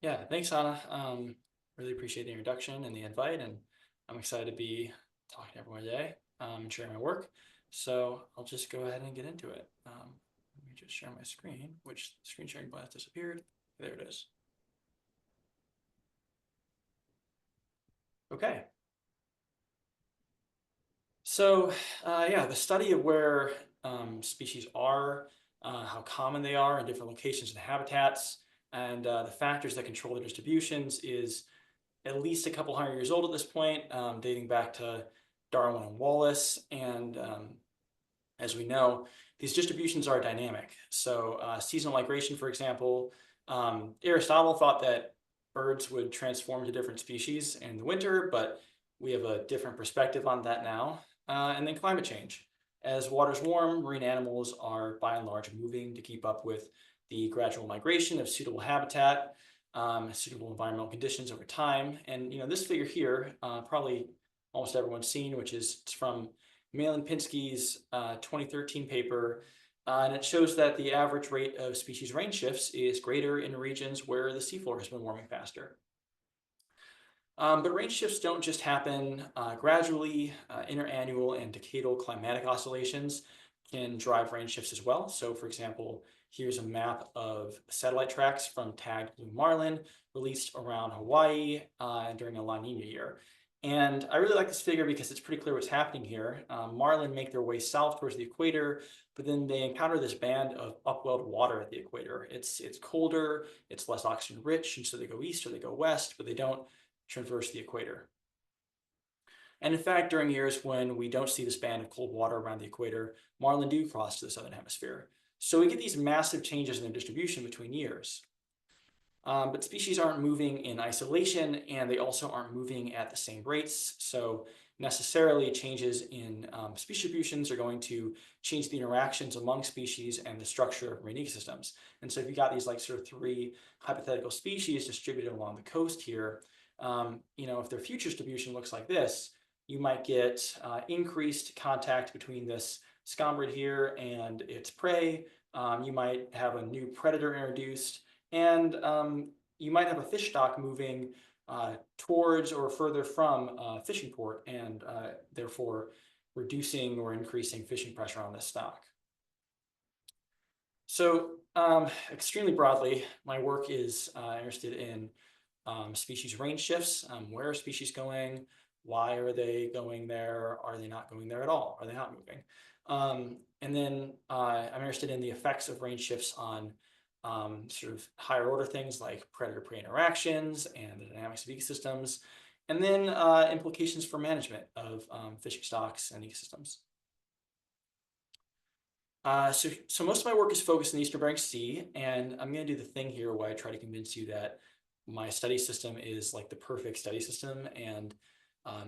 Yeah, thanks, Anna. Really appreciate the introduction and the invite, and I'm excited to be talking to everyone today and sharing my work. So I'll just go ahead and get into it. Let me just share my screen, which screen sharing button has disappeared. There it is. Okay. So yeah, the study of where species are, how common they are in different locations and habitats, and the factors that control their distributions is at least a couple hundred years old at this point, dating back to Darwin and Wallace. And as we know, these distributions are dynamic. So seasonal migration, for example, Aristotle thought that birds would transform to different species in the winter, but we have a different perspective on that now. And then climate change. As waters warm, marine animals are by and large moving to keep up with the gradual migration of suitable habitat, suitable environmental conditions over time. And this figure here, probably almost everyone's seen, which is from Malin Pinsky's 2013 paper, and it shows that the average rate of species range shifts is greater in regions where the seafloor has been warming faster. But range shifts don't just happen gradually. Interannual and decadal climatic oscillations can drive range shifts as well. So for example, here's a map of satellite tracks from tagged blue marlin released around Hawaii during a La Nina year. And I really like this figure because it's pretty clear what's happening here. Marlin make their way south towards the equator, but then they encounter this band of upwelled water at the equator. It's colder, it's less oxygen rich, and so they go east or they go west, but they don't traverse the equator. And in fact, during years when we don't see this band of cold water around the equator, marlin do cross to the southern hemisphere. So we get these massive changes in their distribution between years. But species aren't moving in isolation, and they also aren't moving at the same rates. So necessarily changes in species distributions are going to change the interactions among species and the structure of marine ecosystems. And so if you got these like sort of three hypothetical species distributed along the coast here, if their future distribution looks like this, you might get increased contact between this scombrid here and its prey. You might have a new predator introduced, and you might have a fish stock moving towards or further from a fishing port, and therefore reducing or increasing fishing pressure on this stock. So extremely broadly, my work is interested in species range shifts. Where are species going? Why are they going there? Are they not going there at all? Are they not moving? And then I'm interested in the effects of range shifts on sort of higher order things like predator-prey interactions and the dynamics of ecosystems, and then implications for management of fishing stocks and ecosystems. So most of my work is focused in the Eastern Bering Sea, and I'm going to do the thing here where I try to convince you that my study system is like the perfect study system, and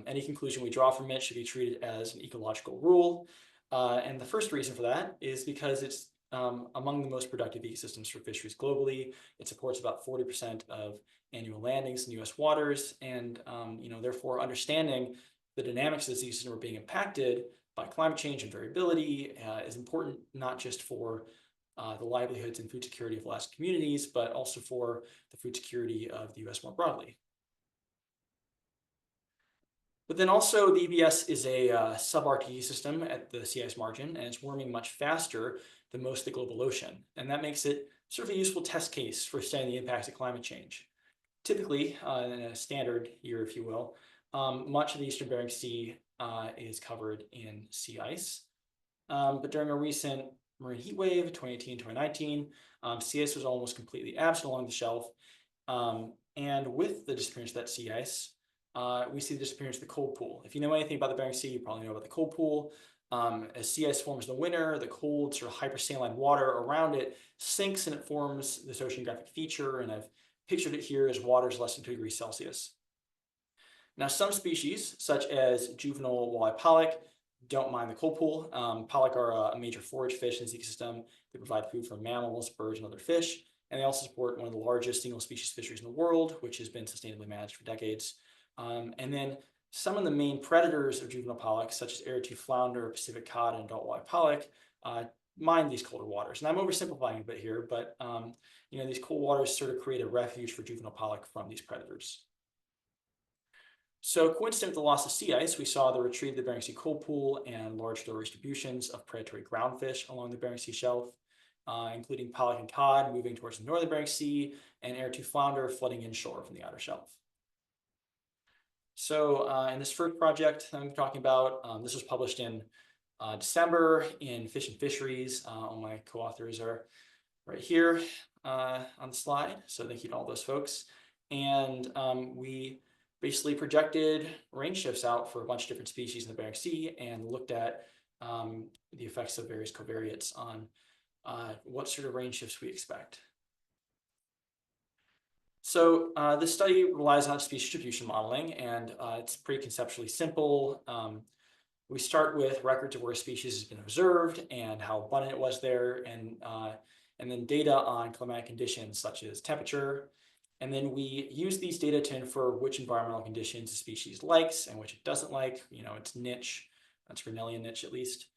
any conclusion we draw from it should be treated as an ecological rule. And the first reason for that is because it's among the most productive ecosystems for fisheries globally. It supports about 40% of annual landings in US waters, and therefore understanding the dynamics of this ecosystem are being impacted by climate change and variability is important not just for the livelihoods and food security of Alaska communities, but also for the food security of the US more broadly. But then also the EBS is a subarctic ecosystem at the sea ice margin, and it's warming much faster than most of the global ocean. And that makes it sort of a useful test case for studying the impacts of climate change. Typically, in a standard year, if you will, much of the Eastern Bering Sea is covered in sea ice. But during a recent marine heat wave, 2018, 2019, sea ice was almost completely absent along the shelf. And with the disappearance of that sea ice, we see the disappearance of the cold pool. If you know anything about the Bering Sea, you probably know about the cold pool. As sea ice forms in the winter, the cold sort of hypersaline water around it sinks and it forms this oceanographic feature, and I've pictured it here as waters less than 2 degrees Celsius. Now, some species, such as juvenile walleye pollock, don't mind the cold pool. Pollock are a major forage fish in this ecosystem. They provide food for mammals, birds, and other fish, and they also support one of the largest single species fisheries in the world, which has been sustainably managed for decades. And then some of the main predators of juvenile pollock, such as Arrowtooth flounder, Pacific cod, and adult walleye pollock, mind these colder waters. And I'm oversimplifying a bit here, but these cold waters sort of create a refuge for juvenile pollock from these predators. So coincident with the loss of sea ice, we saw the retreat of the Bering Sea cold pool and large-scale distributions of predatory groundfish along the Bering Sea shelf, including pollock and cod moving towards the northern Bering Sea and air-tooth flounder flooding inshore from the outer shelf. So in this first project I'm talking about, this was published in December in Fish and Fisheries. All my co-authors are right here on the slide. So thank you to all those folks. And we basically projected range shifts out for a bunch of different species in the Bering Sea and looked at the effects of various covariates on what sort of range shifts we expect. So this study relies on species distribution modeling, and it's pretty conceptually simple. We start with records of where a species has been observed and how abundant it was there, and then data on climatic conditions such as temperature. And then we use these data to infer which environmental conditions a species likes and which it doesn't like, its niche, its Grinnellian niche at least.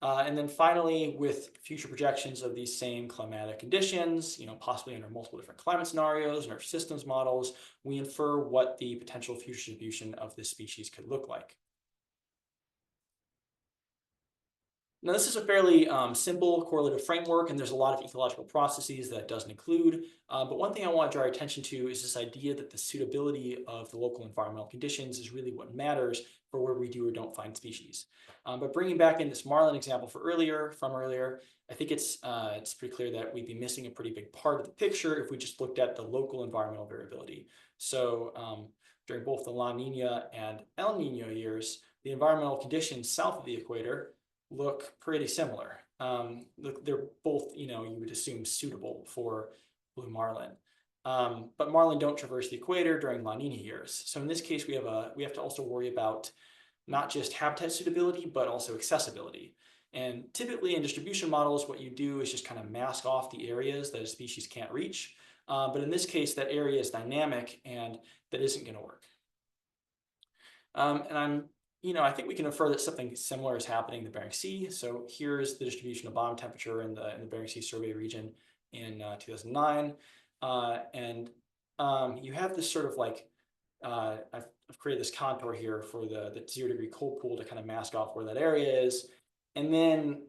And then finally, with future projections of these same climatic conditions, possibly under multiple different climate scenarios and our systems models, we infer what the potential future distribution of this species could look like. Now, this is a fairly simple correlative framework, and there's a lot of ecological processes that it doesn't include. But one thing I want to draw your attention to is this idea that the suitability of the local environmental conditions is really what matters for where we do or don't find species. But bringing back in this marlin example from earlier, I think it's pretty clear that we'd be missing a pretty big part of the picture if we just looked at the local environmental variability. So during both the La Nina and El Nino years, the environmental conditions south of the equator look pretty similar. They're both, you would assume suitable for blue marlin. But marlin don't traverse the equator during La Nina years. So in this case, we have to also worry about not just habitat suitability, but also accessibility. And typically in distribution models, what you do is just kind of mask off the areas that a species can't reach. But in this case, that area is dynamic and that isn't going to work. I think we can infer that something similar is happening in the Bering Sea. So here's the distribution of bottom temperature in the Bering Sea survey region in 2009. You have this sort of like, I've created this contour here for the 0 degree cold pool to kind of mask off where that area is. And then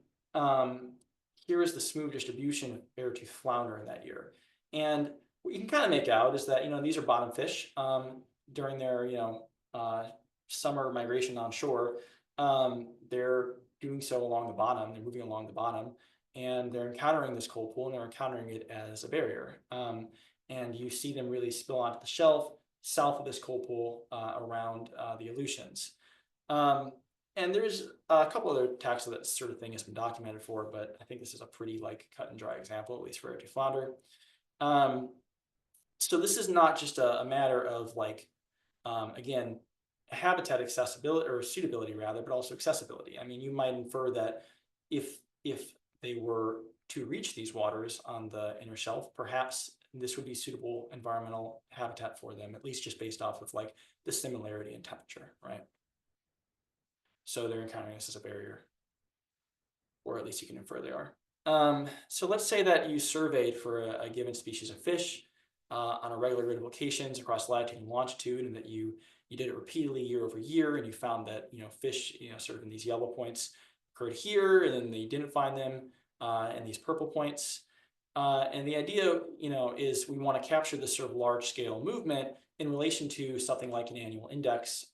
here is the smooth distribution of air-tooth flounder in that year. And what you can kind of make out is that, these are bottom fish during their, summer migration onshore. They're doing so along the bottom, they're moving along the bottom, and they're encountering this cold pool and they're encountering it as a barrier. And you see them really spill onto the shelf south of this cold pool around the Aleutians. And there's a couple other taxa that sort of thing has been documented for, but I think this is a pretty cut and dry example, at least for air-tooth flounder. So this is not just a matter of again, habitat accessibility or suitability rather, but also accessibility. I mean, you might infer that if they were to reach these waters on the inner shelf, perhaps this would be suitable environmental habitat for them, at least just based off of the similarity in temperature, right? So they're encountering this as a barrier, or at least you can infer they are. So let's say that you surveyed for a given species of fish on a regular grid of locations across latitude and longitude, and that you did it repeatedly year over year, and you found that fish sort of in these yellow points occurred here, and then you didn't find them in these purple points. And the idea is we want to capture this sort of large scale movement in relation to something like an annual index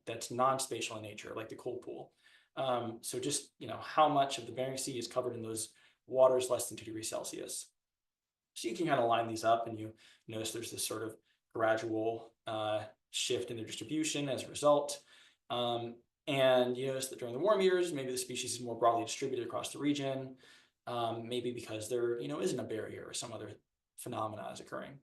that's non-spatial in nature, like the cold pool. So just how much of the Bering Sea is covered in those waters less than 2 degrees Celsius. So you can kind of line these up, and you notice there's this sort of gradual shift in their distribution as a result. And you notice that during the warm years, maybe the species is more broadly distributed across the region, maybe because there isn't a barrier or some other phenomena is occurring.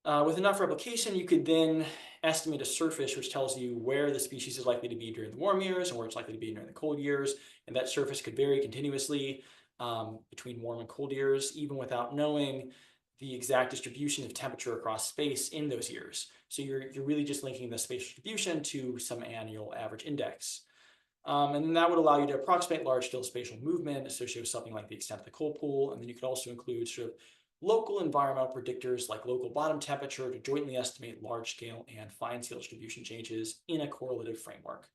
With enough replication, you could then estimate a surface which tells you where the species is likely to be during the warm years and where it's likely to be during the cold years. And that surface could vary continuously between warm and cold years, even without knowing the exact distribution of temperature across space in those years. So you're really just linking the spatial distribution to some annual average index. And then that would allow you to approximate large-scale spatial movement associated with something like the extent of the cold pool. And then you could also include sort of local environmental predictors like local bottom temperature to jointly estimate large-scale and fine-scale distribution changes in a correlative framework.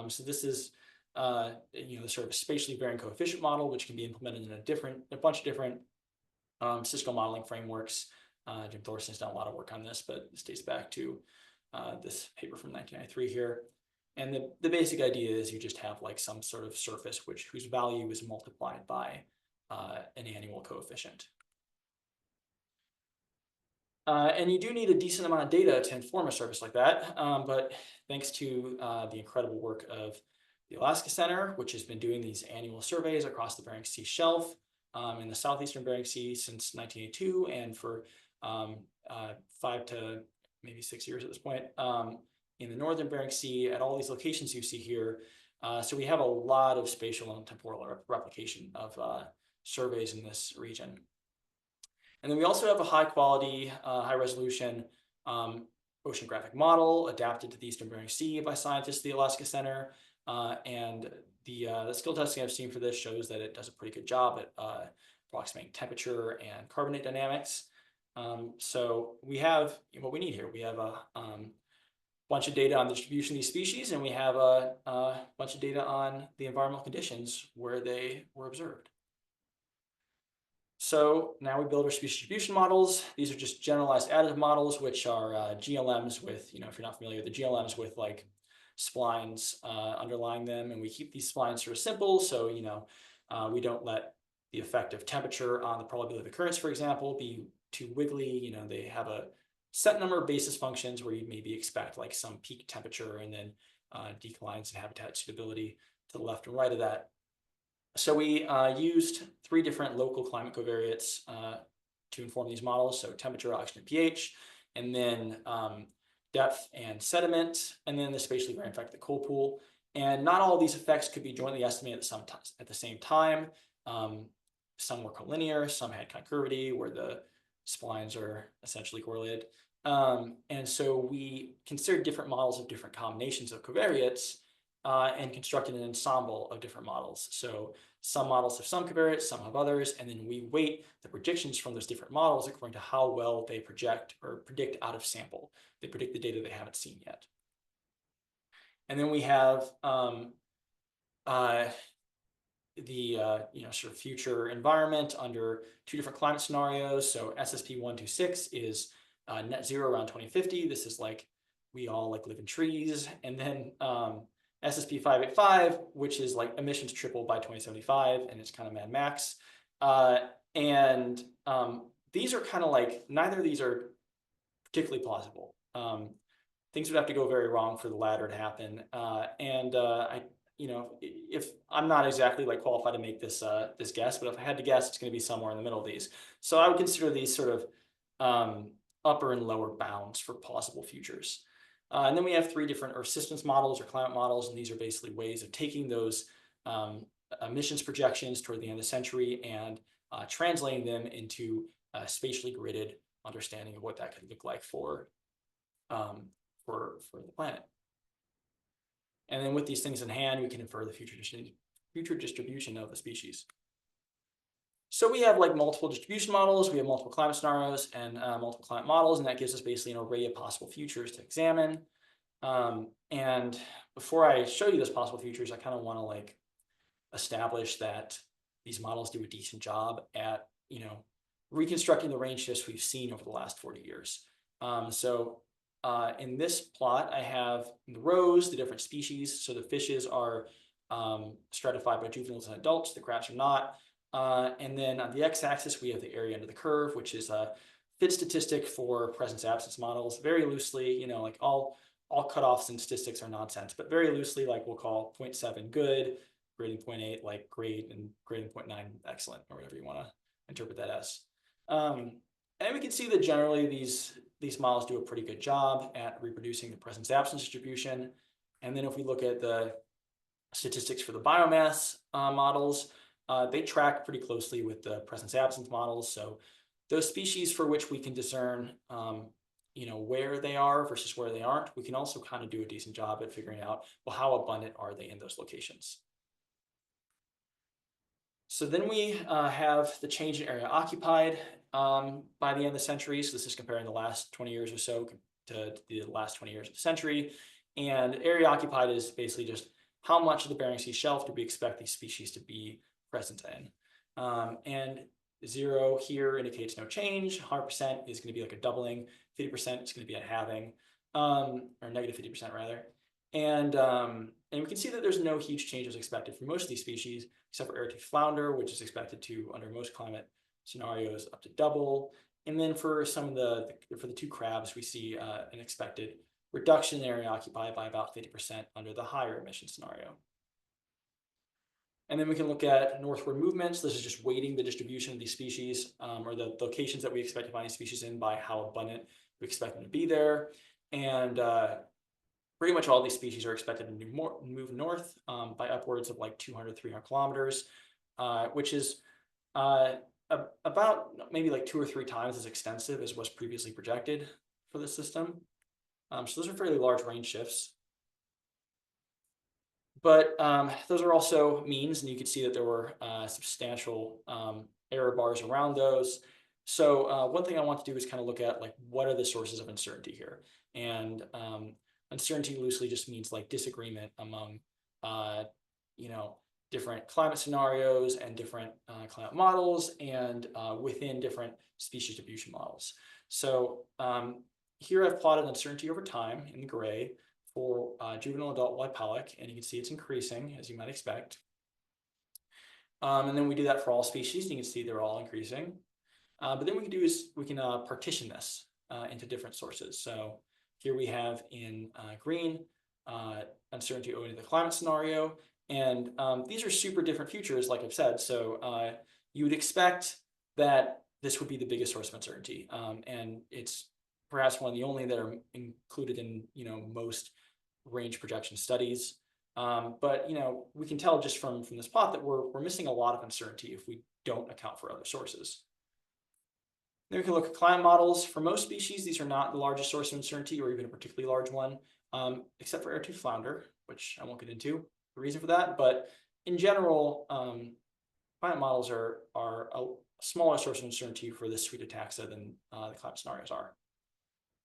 So this is the sort of spatially varying coefficient model, which can be implemented in a bunch of different statistical modeling frameworks. Jim Thorson's done a lot of work on this, but this dates back to this paper from 1993 here. And the basic idea is you just have like some sort of surface whose value is multiplied by an annual coefficient. And you do need a decent amount of data to inform a surface like that. But thanks to the incredible work of the Alaska Center, which has been doing these annual surveys across the Bering Sea shelf in the southeastern Bering Sea since 1982, and for 5 to maybe 6 years at this point, in the northern Bering Sea at all these locations you see here. So we have a lot of spatial and temporal replication of surveys in this region. And then we also have a high quality, high resolution oceanographic model adapted to the Eastern Bering Sea by scientists at the Alaska Center. And the skill testing I've seen for this shows that it does a pretty good job at approximating temperature and carbonate dynamics. So we have what we need here. We have a bunch of data on the distribution of these species, and we have a bunch of data on the environmental conditions where they were observed. So now we build our species distribution models. These are just generalized additive models, which are GLMs with, if you're not familiar with the GLMs with like splines underlying them. And we keep these splines sort of simple. So, we don't let the effect of temperature on the probability of occurrence, for example, be too wiggly. They have a set number of basis functions where you'd maybe expect like some peak temperature and then declines in habitat suitability to the left and right of that. So we used 3 different local climate covariates to inform these models. So temperature, oxygen, and pH, and then depth and sediment, and then the spatially varying effect of the cold pool. And not all of these effects could be jointly estimated at the same time. Some were collinear, some had concurvity, where the splines are essentially correlated. And so we considered different models of different combinations of covariates and constructed an ensemble of different models. So some models have some covariates, some have others, and then we weight the predictions from those different models according to how well they project or predict out of sample. They predict the data they haven't seen yet. And then we have the sort of future environment under 2 different climate scenarios. So SSP 126 is net zero around 2050. This is like we all like live in trees. And then SSP 585, which is like emissions triple by 2075, and it's kind of Mad Max. These are kind of like, neither of these are particularly plausible. Things would have to go very wrong for the latter to happen. If I'm not exactly like qualified to make this this guess, but if I had to guess, it's going to be somewhere in the middle of these. So I would consider these sort of upper and lower bounds for possible futures. And then we have 3 different Earth systems models or climate models, and these are basically ways of taking those emissions projections toward the end of the century and translating them into a spatially gridded understanding of what that could look like for the planet. And then with these things in hand, we can infer the future distribution of the species. So we have like multiple distribution models, we have multiple climate scenarios and multiple climate models, and that gives us basically an array of possible futures to examine. And before I show you those possible futures, I kind of want to like establish that these models do a decent job at, reconstructing the range shifts we've seen over the last 40 years. In this plot, I have in the rows the different species. So the fishes are stratified by juveniles and adults, the crabs are not. And then on the x-axis, we have the area under the curve, which is a fit statistic for presence-absence models. Very loosely, like all cutoffs and statistics are nonsense, but very loosely, like we'll call 0.7 good, grading 0.8 like great, and grading 0.9 excellent, or whatever you want to interpret that as. And we can see that generally these models do a pretty good job at reproducing the presence-absence distribution. And then if we look at the statistics for the biomass models, they track pretty closely with the presence-absence models. So those species for which we can discern where they are versus where they aren't, we can also kind of do a decent job at figuring out, well, how abundant are they in those locations? So then we have the change in area occupied by the end of the century. So this is comparing the last 20 years or so to the last 20 years of the century. And area occupied is basically just how much of the Bering Sea shelf do we expect these species to be present in. And 0 here indicates no change. 100% is going to be like a doubling. 50% is going to be a halving, or negative 50% rather. And we can see that there's no huge changes expected for most of these species, except for air-toothed flounder, which is expected to, under most climate scenarios, up to double. And then for some of for the 2 crabs, we see an expected reduction in area occupied by about 50% under the higher emission scenario. And then we can look at northward movements. This is just weighting the distribution of these species, or the locations that we expect to find these species in by how abundant we expect them to be there. And pretty much all these species are expected to move north by upwards of like 200, 300 kilometers, which is about maybe like 2 or 3 times as extensive as was previously projected for the system. So those are fairly large range shifts. But those are also means, and you can see that there were substantial error bars around those. So one thing I want to do is kind of look at like what are the sources of uncertainty here. And uncertainty loosely just means like disagreement among different climate scenarios and different climate models, and within different species distribution models. So here I've plotted uncertainty over time in gray for juvenile adult white pellic, and you can see it's increasing as you might expect. And then we do that for all species, and you can see they're all increasing. But then we can do is we can partition this into different sources. So here we have in green uncertainty owing to the climate scenario, and these are super different futures, like I've said. So you would expect that this would be the biggest source of uncertainty, and it's perhaps one of the only that are included in most range projection studies. But we can tell just from this plot that we're missing a lot of uncertainty if we don't account for other sources. Then we can look at climate models. For most species, these are not the largest source of uncertainty, or even a particularly large one, except for air-toothed flounder, which I won't get into the reason for that. But in general, climate models are a smaller source of uncertainty for this suite of taxa than the climate scenarios are.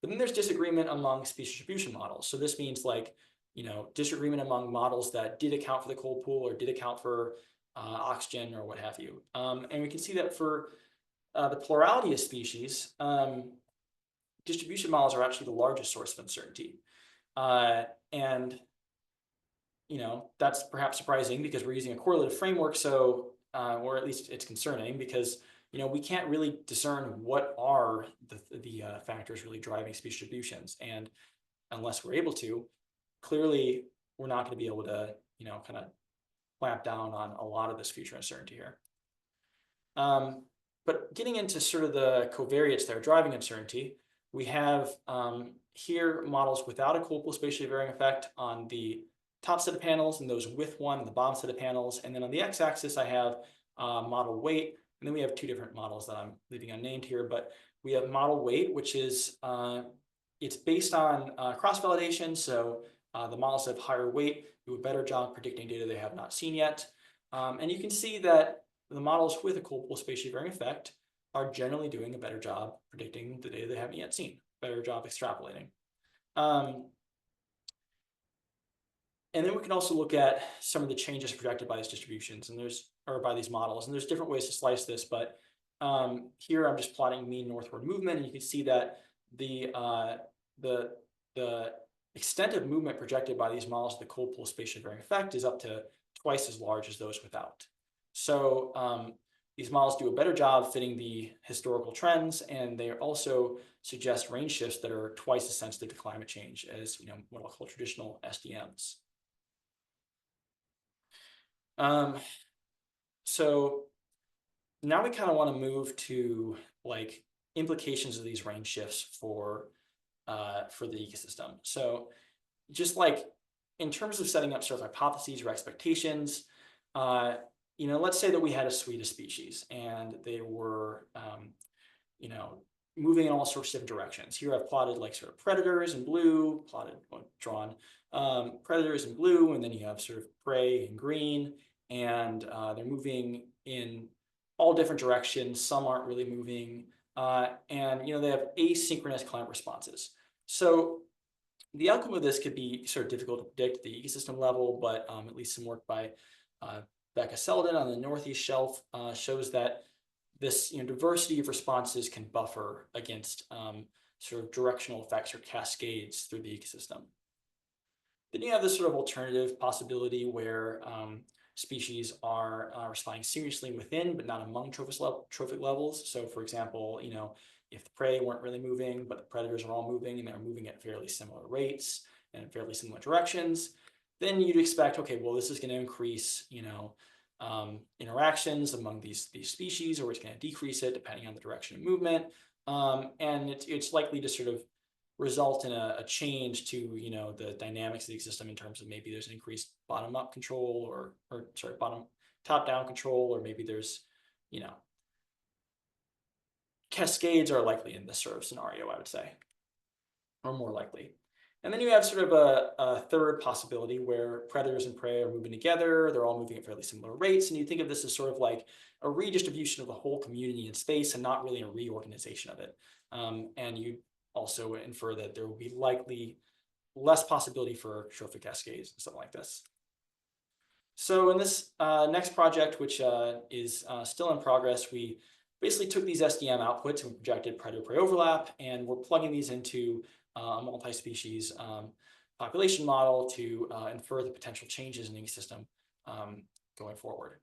But then there's disagreement among species distribution models. So this means like, disagreement among models that did account for the cold pool or did account for oxygen or what have you. And we can see that for the plurality of species, distribution models are actually the largest source of uncertainty. And that's perhaps surprising because we're using a correlative framework. So, or at least it's concerning because we can't really discern what are the factors really driving species distributions. And unless we're able to, clearly we're not going to be able to, kind of clamp down on a lot of this future uncertainty here. But getting into sort of the covariates that are driving uncertainty, we have here models without a cold pool spatially varying effect on the top set of panels, and those with one on the bottom set of panels. And then on the x-axis, I have model weight. And then we have 2 different models that I'm leaving unnamed here, but we have model weight, which is, it's based on cross-validation. So the models that have higher weight do a better job predicting data they have not seen yet. And you can see that the models with a cold pool spatially varying effect are generally doing a better job predicting the data they haven't yet seen, better job extrapolating. And then we can also look at some of the changes projected by these distributions, or by these models. And there's different ways to slice this, but here I'm just plotting mean northward movement, and you can see that the extent of movement projected by these models with the cold pool spatially varying effect is up to twice as large as those without. So these models do a better job fitting the historical trends, and they also suggest range shifts that are twice as sensitive to climate change as what I'll call traditional SDMs. So now we kind of want to move to like implications of these range shifts for the ecosystem. So just like in terms of setting up sort of hypotheses or expectations, let's say that we had a suite of species and they were, moving in all sorts of different directions. Here I've plotted like sort of predators in blue, drawn predators in blue, and then you have sort of prey in green, and they're moving in all different directions. Some aren't really moving, and they have asynchronous climate responses. So the outcome of this could be sort of difficult to predict at the ecosystem level, but at least some work by Becca Selden on the Northeast Shelf shows that this diversity of responses can buffer against sort of directional effects or cascades through the ecosystem. Then you have this sort of alternative possibility where species are responding seriously within, but not among trophic levels. So for example, if the prey weren't really moving, but the predators are all moving and they're moving at fairly similar rates and in fairly similar directions, then you'd expect, okay, well, this is going to increase, interactions among these species, or it's going to decrease it depending on the direction of movement. And it's likely to sort of result in a change to the dynamics of the system in terms of maybe there's an increased bottom-up control or sorry, top-down control, or maybe there's cascades are likely in this sort of scenario, I would say, or more likely. And then you have sort of a third possibility where predators and prey are moving together. They're all moving at fairly similar rates. And you think of this as sort of like a redistribution of the whole community in space and not really a reorganization of it. And you also infer that there will be likely less possibility for trophic cascades and stuff like this. So in this next project, which is still in progress, we basically took these SDM outputs and we projected predator-prey overlap, and we're plugging these into a multi-species population model to infer the potential changes in the ecosystem going forward.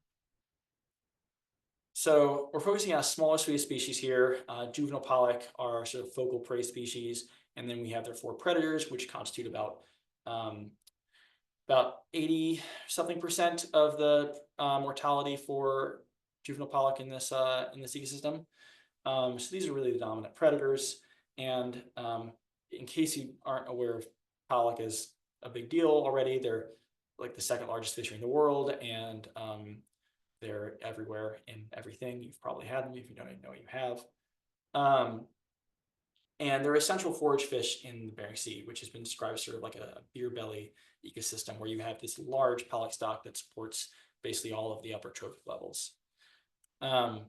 So we're focusing on a smaller suite of species here. Juvenile pollock are sort of focal prey species, and then we have their 4 predators, which constitute about 80-something% of the mortality for juvenile pollock in this ecosystem. So these are really the dominant predators. And in case you aren't aware of pollock as a big deal already, they're like the 2nd largest fishery in the world, and they're everywhere in everything. You've probably had them if you don't even know you have. And they're a central forage fish in the Bering Sea, which has been described as sort of like a beer belly ecosystem where you have this large pollock stock that supports basically all of the upper trophic levels. And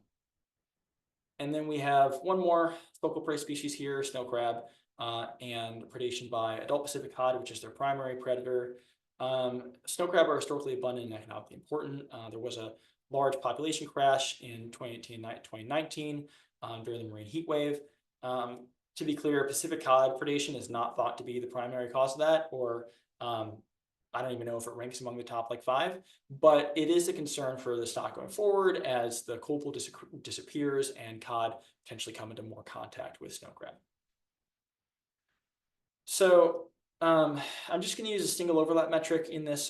then we have one more focal prey species here, snow crab, and predation by adult Pacific cod, which is their primary predator. Snow crab are historically abundant and economically important. There was a large population crash in 2018 and 2019 during the marine heat wave. To be clear, Pacific cod predation is not thought to be the primary cause of that, or I don't even know if it ranks among the top 5, but it is a concern for the stock going forward as the cold pool disappears and cod potentially come into more contact with snow crab. So I'm just going to use a single overlap metric in this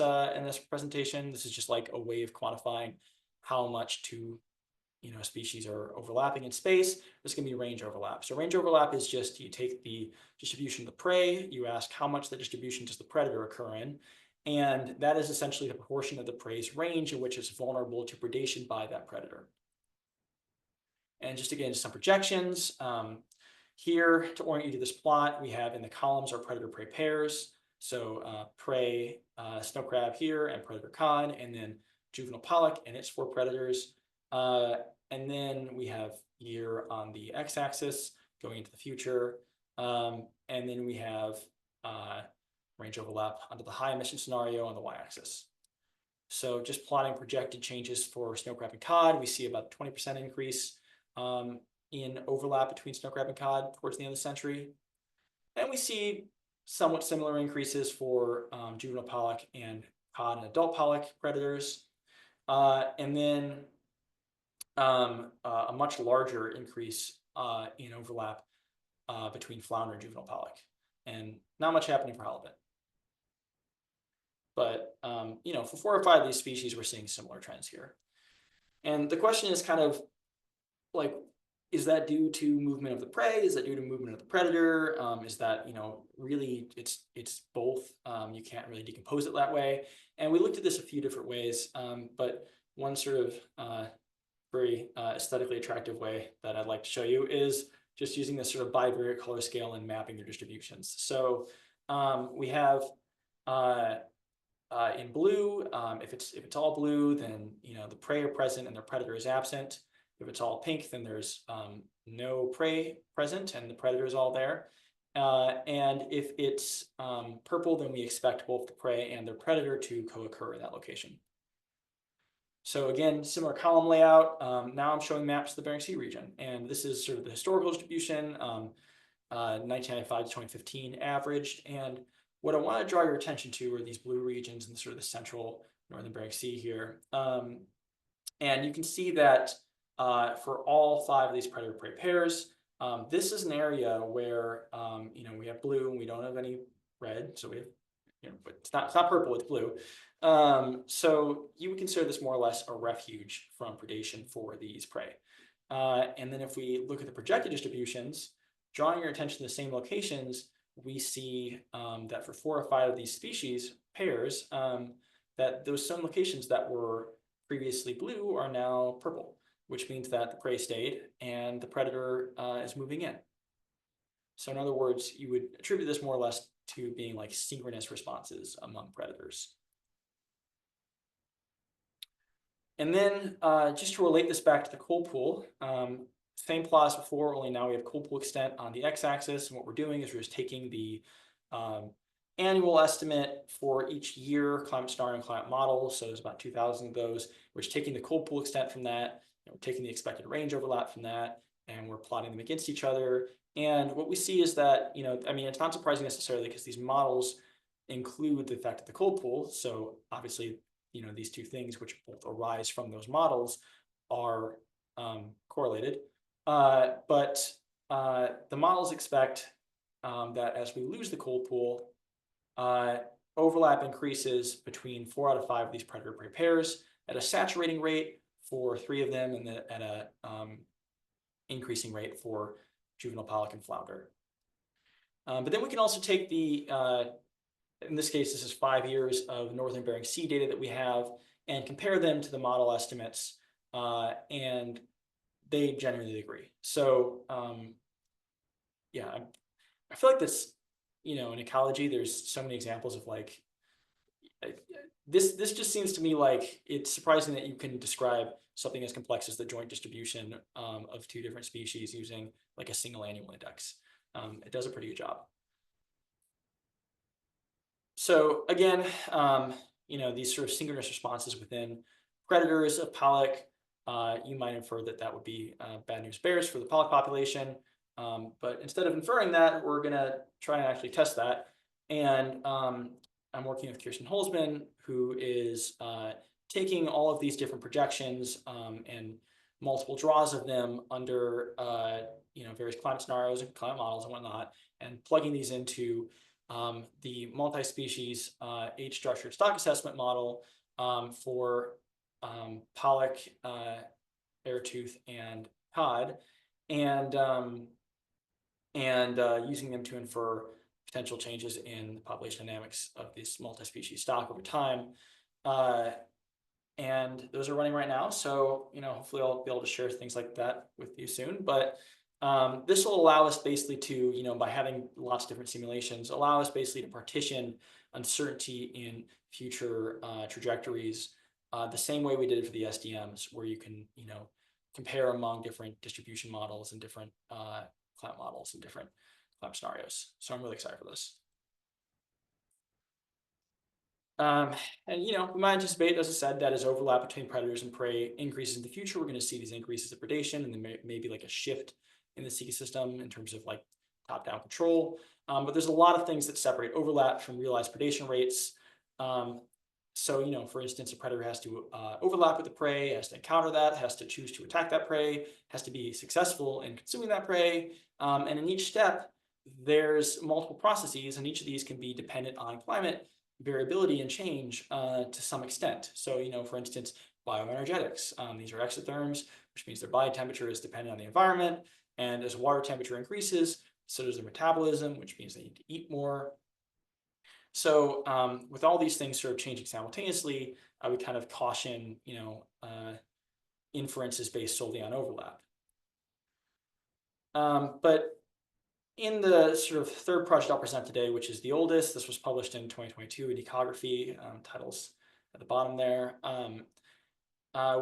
presentation. This is just like a way of quantifying how much two species are overlapping in space. This can be range overlap. So range overlap is just you take the distribution of the prey, you ask how much the distribution does the predator occur in, and that is essentially the proportion of the prey's range in which it's vulnerable to predation by that predator. And just again, some projections. Here, to orient you to this plot, we have in the columns our predator-prey pairs. So prey snow crab here and predator cod, and then juvenile pollock and its 4 predators. And then we have year on the x-axis going into the future. And then we have range overlap under the high emission scenario on the y-axis. So just plotting projected changes for snow crab and cod, we see about 20% increase in overlap between snow crab and cod towards the end of the century. And we see somewhat similar increases for juvenile pollock and cod and adult pollock predators. And then a much larger increase in overlap between flounder and juvenile pollock. And not much happening for halibut. But, for 4 or 5 of these species, we're seeing similar trends here. And the question is kind of like, is that due to movement of the prey? Is that due to movement of the predator? Is that, really it's both? You can't really decompose it that way. And we looked at this a few different ways, but one sort of very aesthetically attractive way that I'd like to show you is just using this sort of bivariate color scale and mapping their distributions. So we have in blue, if it's all blue, then the prey are present and the predator is absent. If it's all pink, then there's no prey present and the predator is all there. And if it's purple, then we expect both the prey and the predator to co-occur in that location. So again, similar column layout. Now I'm showing maps of the Bering Sea region, and this is sort of the historical distribution, 1995 to 2015 averaged. And what I want to draw your attention to are these blue regions in sort of the central northern Bering Sea here. And you can see that for all 5 of these predator-prey pairs, this is an area where we have blue and we don't have any red, so we have but it's not purple, it's blue. So you would consider this more or less a refuge from predation for these prey. And then if we look at the projected distributions, drawing your attention to the same locations, we see that for 4 or 5 of these species pairs, that those some locations that were previously blue are now purple, which means that the prey stayed and the predator is moving in. So in other words, you would attribute this more or less to being like synchronous responses among predators. And then just to relate this back to the cold pool, same plot as before, only now we have cold pool extent on the x-axis. And what we're doing is we're just taking the annual estimate for each year climate scenario and climate model. So there's about 2,000 of those. We're just taking the cold pool extent from that, we're taking the expected range overlap from that, and we're plotting them against each other. And what we see is that, it's not surprising necessarily because these models include the effect of the cold pool. So obviously, these two things which both arise from those models are correlated. But the models expect that as we lose the cold pool, overlap increases between 4 out of 5 of these predator-prey pairs at a saturating rate for 3 of them, and at a increasing rate for juvenile pollock and flounder. But then we can also take the, in this case, this is 5 years of northern Bering Sea data that we have, and compare them to the model estimates, and they generally agree. So yeah, I feel like this, in ecology, there's so many examples of like, this just seems to me like it's surprising that you can describe something as complex as the joint distribution of 2 different species using like a single annual index. It does a pretty good job. So again, these sort of synchronous responses within predators of pollock, you might infer that that would be bad news bears for the pollock population. But instead of inferring that, we're going to try and actually test that. And I'm working with Kirsten Holzman, who is taking all of these different projections and multiple draws of them under various climate scenarios and climate models and whatnot, and plugging these into the multi-species age-structured stock assessment model for pollock, beartooth, and cod, and using them to infer potential changes in the population dynamics of this multi-species stock over time. And those are running right now. So, hopefully I'll be able to share things like that with you soon. But this will allow us basically to, by having lots of different simulations, allow us basically to partition uncertainty in future trajectories the same way we did it for the SDMs, where you can, compare among different distribution models and different climate models and different climate scenarios. So I'm really excited for this. And we might anticipate, as I said, that as overlap between predators and prey increases in the future, we're going to see these increases of predation, and then maybe like a shift in the ecosystem in terms of like top-down control. But there's a lot of things that separate overlap from realized predation rates. So, for instance, a predator has to overlap with the prey, has to encounter that, has to choose to attack that prey, has to be successful in consuming that prey. And in each step, there's multiple processes, and each of these can be dependent on climate variability and change to some extent. So, for instance, bioenergetics. These are exotherms, which means their body temperature is dependent on the environment. And as water temperature increases, so does their metabolism, which means they need to eat more. So with all these things sort of changing simultaneously, I would kind of caution, inferences based solely on overlap. But in the sort of third project I'll present today, which is the oldest, this was published in 2022 in Ecography, titles at the bottom there.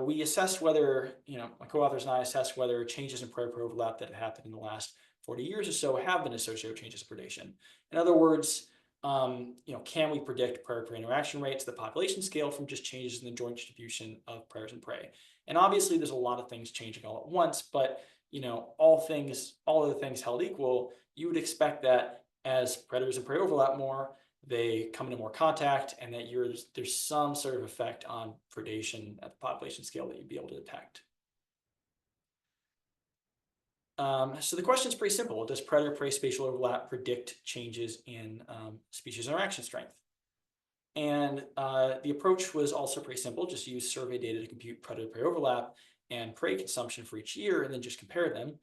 We assessed whether, my co-authors and I assessed whether changes in prey-prey overlap that have happened in the last 40 years or so have been associated with changes in predation. In other words, can we predict prey-prey interaction rates at the population scale from just changes in the joint distribution of predators and prey? And obviously, there's a lot of things changing all at once, but all other things held equal, you would expect that as predators and prey overlap more, they come into more contact, and that there's some sort of effect on predation at the population scale that you'd be able to detect. So the question is pretty simple. Does predator-prey spatial overlap predict changes in species interaction strength? And the approach was also pretty simple. Just use survey data to compute predator-prey overlap and prey consumption for each year, and then just compare them.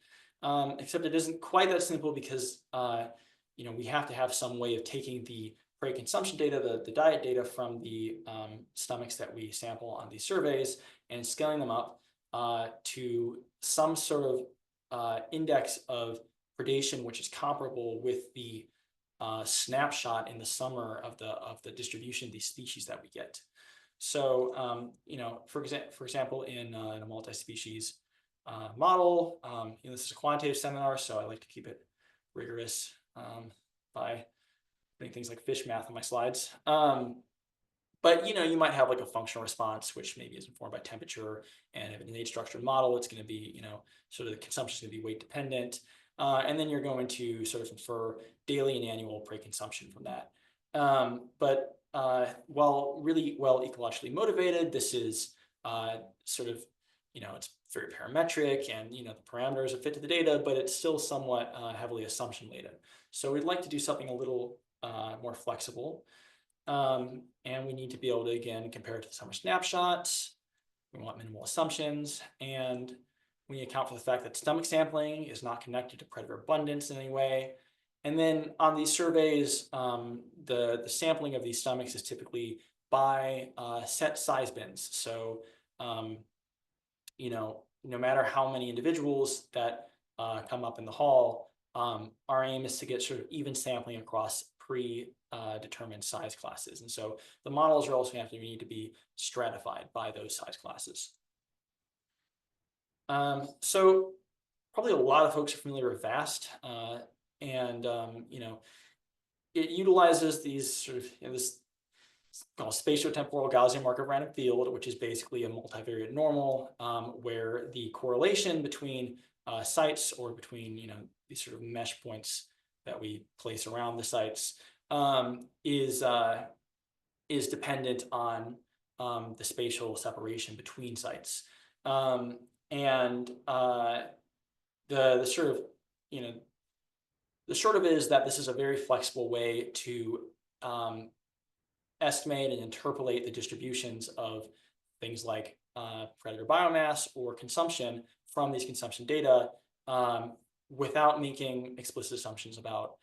Except it isn't quite that simple because we have to have some way of taking the prey consumption data, the diet data from the stomachs that we sample on these surveys, and scaling them up to some sort of index of predation, which is comparable with the snapshot in the summer of the distribution of these species that we get. So, for example, in a multi-species model, this is a quantitative seminar, so I like to keep it rigorous by putting things like fish math on my slides. But you might have like a functional response, which maybe is informed by temperature, and if it's an age-structured model, it's going to be, sort of the consumption is going to be weight dependent, and then you're going to sort of infer daily and annual prey consumption from that. But while really well ecologically motivated, this is sort of, it's very parametric, and the parameters are fit to the data, but it's still somewhat heavily assumption laden. So we'd like to do something a little more flexible. And we need to be able to, again, compare it to the summer snapshots. We want minimal assumptions, and we account for the fact that stomach sampling is not connected to predator abundance in any way. And then on these surveys, the sampling of these stomachs is typically by set size bins. So, no matter how many individuals that come up in the hall, our aim is to get sort of even sampling across predetermined size classes. And so the models are also going to need to be stratified by those size classes. So probably a lot of folks are familiar with VAST, and it utilizes these sort of this called spatiotemporal Gaussian markov random field, which is basically a multivariate normal, where the correlation between sites, or between these sort of mesh points that we place around the sites, is dependent on the spatial separation between sites. And the sort of the short of it is that this is a very flexible way to estimate and interpolate the distributions of things like predator biomass or consumption from these consumption data, without making explicit assumptions about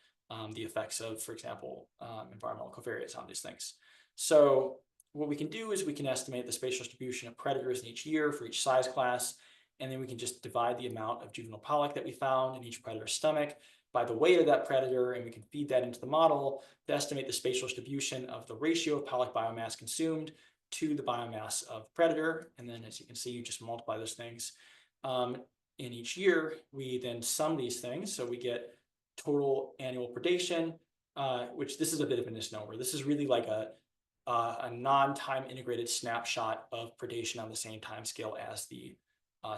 the effects of, for example, environmental covariates on these things. So what we can do is we can estimate the spatial distribution of predators in each year for each size class, and then we can just divide the amount of juvenile pollock that we found in each predator's stomach by the weight of that predator, and we can feed that into the model to estimate the spatial distribution of the ratio of pollock biomass consumed to the biomass of predator. And then, as you can see, you just multiply those things. In each year, we then sum these things, so we get total annual predation, which this is a bit of a misnomer. This is really like a non-time integrated snapshot of predation on the same time scale as the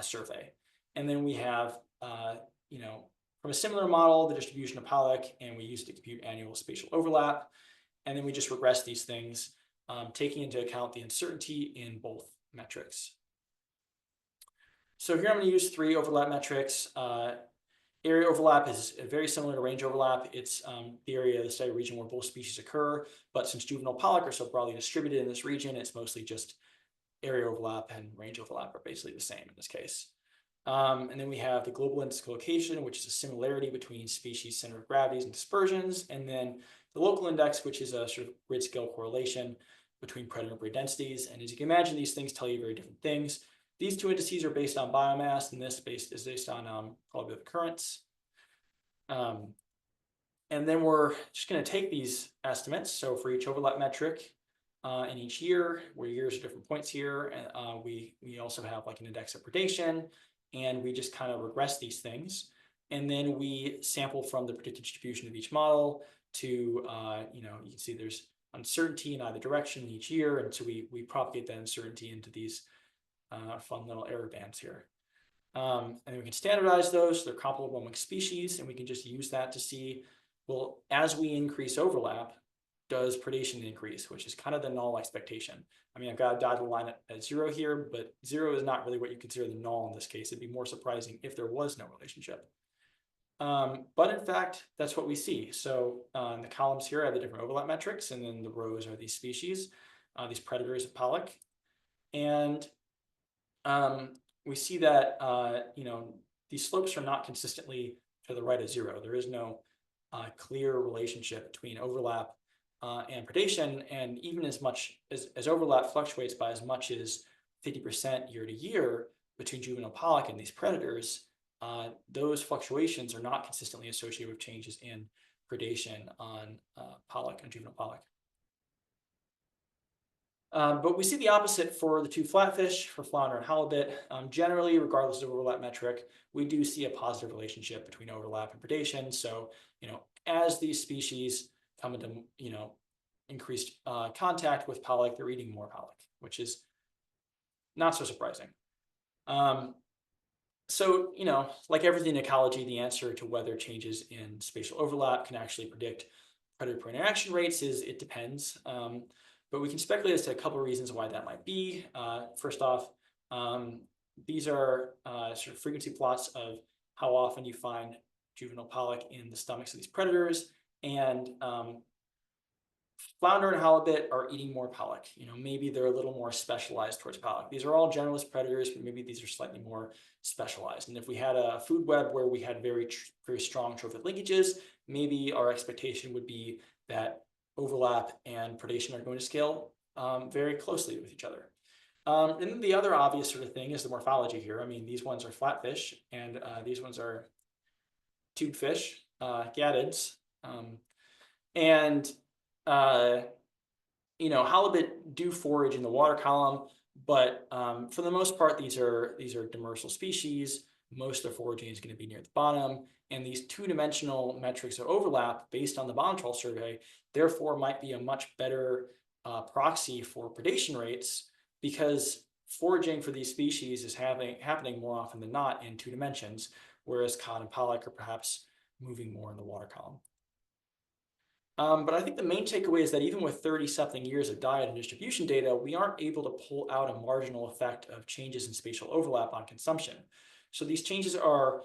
survey. And then we have, from a similar model, the distribution of pollock, and we use it to compute annual spatial overlap. And then we just regress these things, taking into account the uncertainty in both metrics. So here I'm going to use 3 overlap metrics. Area overlap is very similar to range overlap. It's the area of the study region where both species occur, but since juvenile pollock are so broadly distributed in this region, it's mostly just area overlap and range overlap are basically the same in this case. And then we have the global index collocation, which is a similarity between species center of gravities and dispersions, and then the local index, which is a sort of grid scale correlation between predator and prey densities. And as you can imagine, these things tell you very different things. These 2 indices are based on biomass, and this is based on probability of occurrence. And then we're just going to take these estimates. So for each overlap metric in each year, where years are different points here, and we also have like an index of predation, and we just kind of regress these things. And then we sample from the predicted distribution of each model to, you can see there's uncertainty in either direction each year. And so we propagate that uncertainty into these fun little error bands here. And we can standardize those. So they're comparable among species, and we can just use that to see, well, as we increase overlap, does predation increase, which is kind of the null expectation. I mean, I've got a dotted line at 0 here, but 0 is not really what you consider the null in this case. It'd be more surprising if there was no relationship. But in fact, that's what we see. So the columns here are the different overlap metrics, and then the rows are these species, these predators of pollock. And we see that, these slopes are not consistently to the right of 0. There is no clear relationship between overlap and predation. And even as much as overlap fluctuates by as much as 50% year to year between juvenile pollock and these predators, those fluctuations are not consistently associated with changes in predation on pollock and juvenile pollock. But we see the opposite for the two flatfish, for flounder and halibut. Generally, regardless of overlap metric, we do see a positive relationship between overlap and predation. So, as these species come into, increased contact with pollock, they're eating more pollock, which is not so surprising. So, like everything in ecology, the answer to whether changes in spatial overlap can actually predict predator-prey interaction rates is it depends. But we can speculate as to a couple of reasons why that might be. First off, these are sort of frequency plots of how often you find juvenile pollock in the stomachs of these predators. And flounder and halibut are eating more pollock. Maybe they're a little more specialized towards pollock. These are all generalist predators, but maybe these are slightly more specialized. And if we had a food web where we had very strong trophic linkages, maybe our expectation would be that overlap and predation are going to scale very closely with each other. And the other obvious sort of thing is the morphology here. I mean, these ones are flatfish, and these ones are tube fish, gadids. Halibut do forage in the water column, but for the most part, these are demersal species. Most of the foraging is going to be near the bottom, and these two-dimensional metrics of overlap based on the bottom trawl survey, therefore, might be a much better proxy for predation rates, because foraging for these species is happening more often than not in 2 dimensions, whereas cod and pollock are perhaps moving more in the water column. But I think the main takeaway is that even with 30-something years of diet and distribution data, we aren't able to pull out a marginal effect of changes in spatial overlap on consumption. So these changes are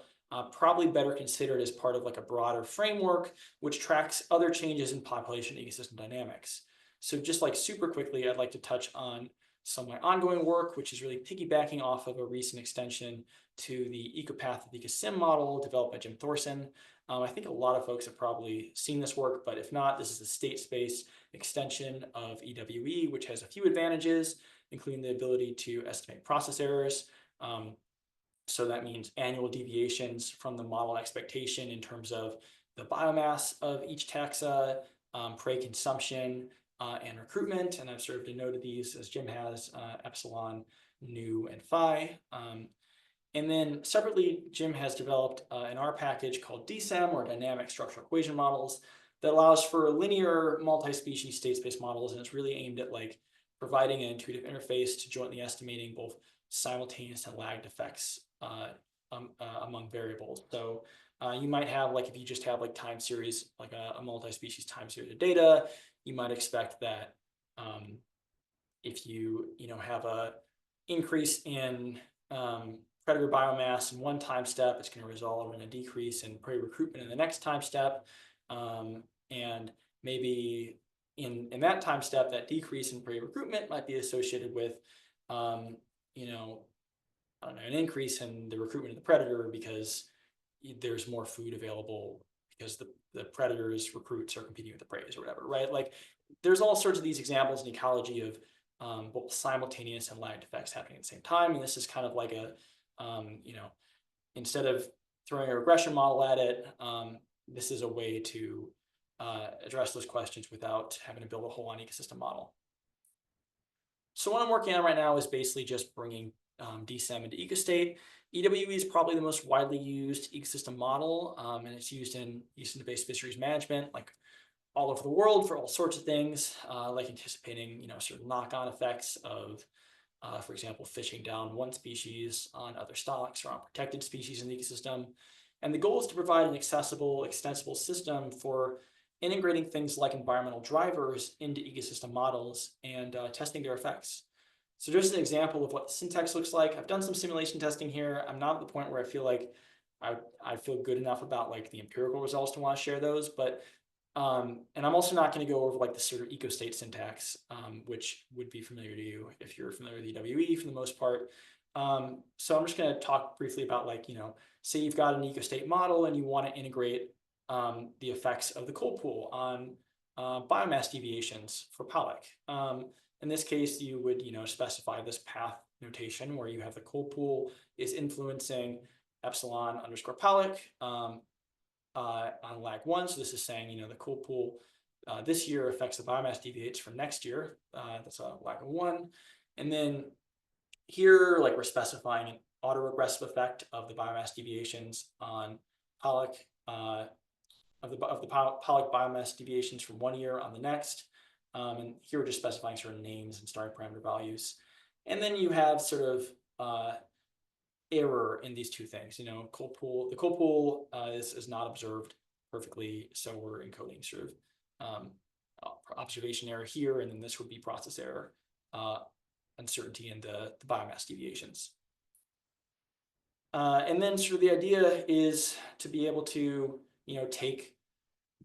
probably better considered as part of like a broader framework, which tracks other changes in population ecosystem dynamics. So just like super quickly, I'd like to touch on some of my ongoing work, which is really piggybacking off of a recent extension to the Ecopath of EcoSim model developed by Jim Thorson. I think a lot of folks have probably seen this work, but if not, this is a state space extension of EWE, which has a few advantages, including the ability to estimate process errors. So that means annual deviations from the model expectation in terms of the biomass of each taxa, prey consumption, and recruitment. And I've sort of denoted these as Jim has, epsilon, nu, and phi. And then separately, Jim has developed an R package called DSEM, or Dynamic Structural Equation Models, that allows for linear multi-species state space models. And it's really aimed at like providing an intuitive interface to jointly estimating both simultaneous and lagged effects among variables. So you might have, like, if you just have like time series, like a multi-species time series of data, you might expect that if you have a increase in predator biomass in one time step, it's going to result in a decrease in prey recruitment in the next time step. And maybe in that time step, that decrease in prey recruitment might be associated with, I don't know, an increase in the recruitment of the predator because there's more food available because the predators recruits are competing with the prey or whatever, right? Like there's all sorts of these examples in ecology of both simultaneous and lagged effects happening at the same time. And this is kind of like a, instead of throwing a regression model at it, this is a way to address those questions without having to build a whole on ecosystem model. So what I'm working on right now is basically just bringing DSEM into EcoState. EWE is probably the most widely used ecosystem model, and it's used in ecosystem-based fisheries management, like all over the world for all sorts of things, like anticipating, certain knock-on effects of, for example, fishing down one species on other stocks or on protected species in the ecosystem. And the goal is to provide an accessible, extensible system for integrating things like environmental drivers into ecosystem models and testing their effects. So just an example of what the syntax looks like. I've done some simulation testing here. I'm not at the point where I feel like I feel good enough about like the empirical results to want to share those, but and I'm also not going to go over like the sort of EcoState syntax, which would be familiar to you if you're familiar with EWE for the most part. So I'm just going to talk briefly about like, say you've got an EcoState model and you want to integrate the effects of the cold pool on biomass deviations for pollock. In this case, you would specify this path notation where you have the cold pool is influencing epsilon underscore pollock on lag 1. So this is saying the cold pool this year affects the biomass deviates from next year. That's a lag of 1. And then here, like we're specifying an autoregressive effect of the biomass deviations on pollock of the pollock biomass deviations from 1 year on the next. And here we're just specifying certain names and starting parameter values. And then you have sort of error in these two things. The cold pool is not observed perfectly, so we're encoding sort of observation error here, and then this would be process error, uncertainty in the biomass deviations. And then sort of the idea is to be able to take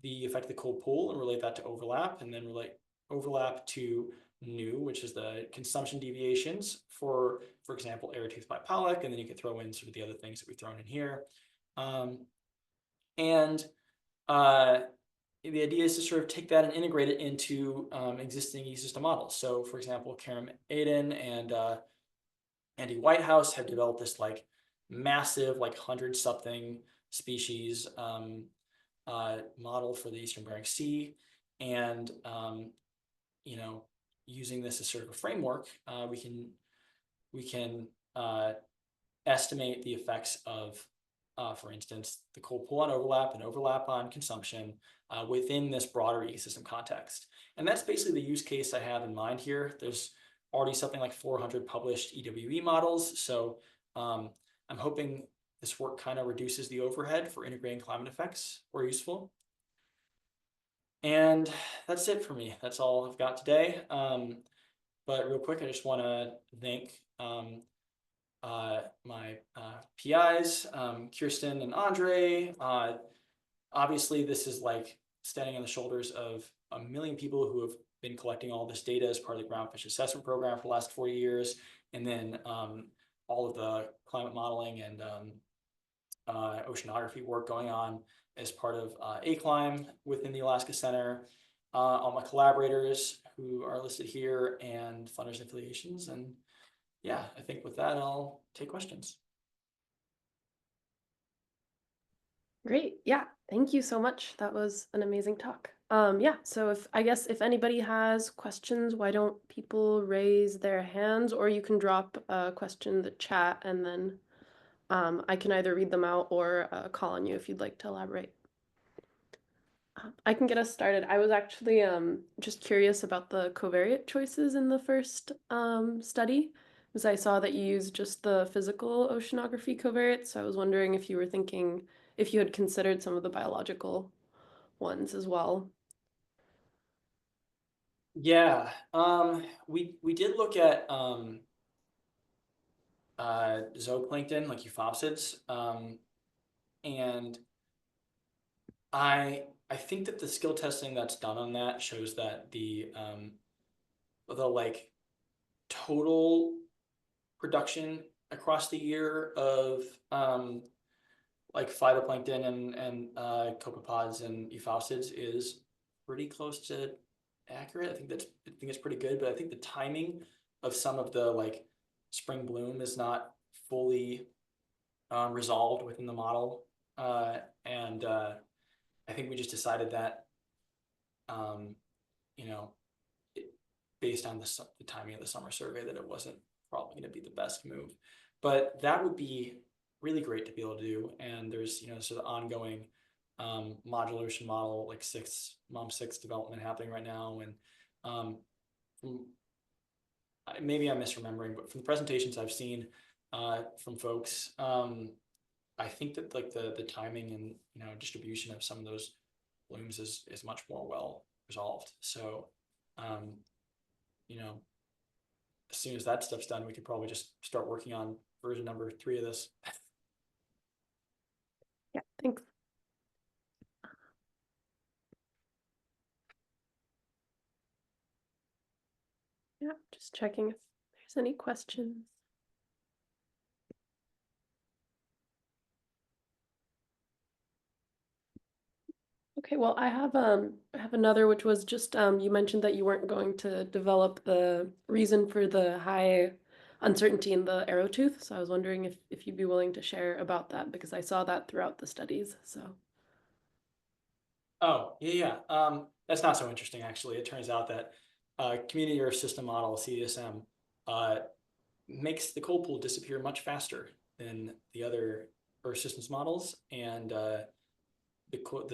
the effect of the cold pool and relate that to overlap, and then relate overlap to new, which is the consumption deviations for example, error tooth by pollock, and then you could throw in sort of the other things that we've thrown in here. The idea is to sort of take that and integrate it into existing ecosystem models. So for example, Karim Aden and Andy Whitehouse have developed this like massive, like 100-something species model for the Eastern Bering Sea. And, using this as sort of a framework, we can estimate the effects of, for instance, the cold pool on overlap and overlap on consumption within this broader ecosystem context. And that's basically the use case I have in mind here. There's already something like 400 published EWE models. So I'm hoping this work kind of reduces the overhead for integrating climate effects where useful. And that's it for me. That's all I've got today. But real quick, I just want to thank my PIs, Kirsten and Andre. Obviously, this is like standing on the shoulders of a million people who have been collecting all this data as part of the groundfish assessment program for the last 40 years. And then all of the climate modeling and oceanography work going on as part of ACLIME within the Alaska Center, all my collaborators who are listed here, and funders and affiliations. And yeah, I think with that, I'll take questions. Great. Yeah. Thank you so much. That was an amazing talk. Yeah. So if anybody has questions, why don't people raise their hands, or you can drop a question in the chat, and then I can either read them out or call on you if you'd like to elaborate. I can get us started. I was actually just curious about the covariate choices in the first study, because I saw that you used just the physical oceanography covariates. So I was wondering if you were thinking, if you had considered some of the biological ones as well. Yeah, we did look at zooplankton, like euphausids, and I think that the skill testing that's done on that shows that the like total production across the year of like phytoplankton and copepods and euphausids is pretty close to accurate. I think it's pretty good, but I think the timing of some of the like spring bloom is not fully resolved within the model, and I think we just decided that, you know, based on the timing of the summer survey, that it wasn't probably going to be the best move. But that would be really great to be able to do. And there's, sort of ongoing modular ocean model, like MOM6 development happening right now. And from, maybe I'm misremembering, but from the presentations I've seen from folks, I think that like the timing and distribution of some of those blooms is much more well resolved. So as soon as that stuff's done, we could probably just start working on version number 3 of this. Yeah, thanks. Yeah, just checking if there's any questions. Okay, well, I have another, which was just you mentioned that you weren't going to develop the reason for the high uncertainty in the arrow tooth. So I was wondering if you'd be willing to share about that, because I saw that throughout the studies. So Oh, yeah. That's not so interesting, actually. It turns out that Community Earth System Model, CESM, makes the cold pool disappear much faster than the other Earth systems models, and the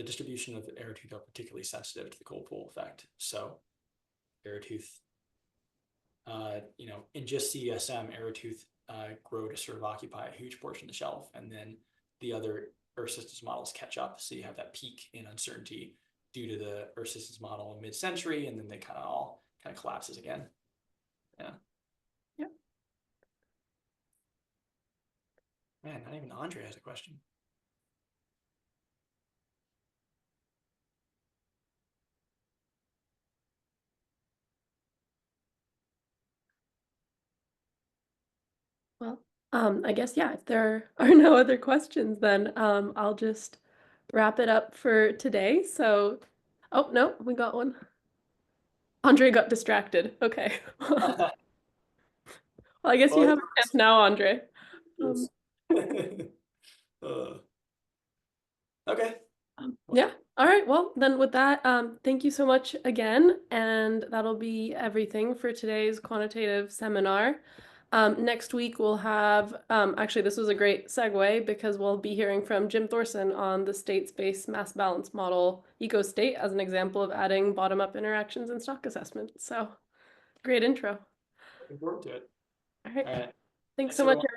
distribution of arrow tooth are particularly sensitive to the cold pool effect. So arrow tooth, in just CESM, arrow tooth grow to sort of occupy a huge portion of the shelf, and then the other Earth systems models catch up. So you have that peak in uncertainty due to the Earth systems model in mid-century, and then they kind of collapses again. Yeah. yeah. Man, not even Andre has a question. Well, I guess, yeah, if there are no other questions, then I'll just wrap it up for today. So, oh, no, we got one. Andre got distracted. Okay. Well, I guess you Well, have a chance now, Andre. yes. Okay. Yeah. All right. Well, then with that, thank you so much again. And that'll be everything for today's quantitative seminar. Next week, we'll have, actually, this was a great segue because we'll be hearing from Jim Thorson on the state-space mass balance model eco-state as an example of adding bottom-up interactions in stock assessment. So great intro. Looking forward to it. All right. All right. Thanks Thanks, so much. everyone.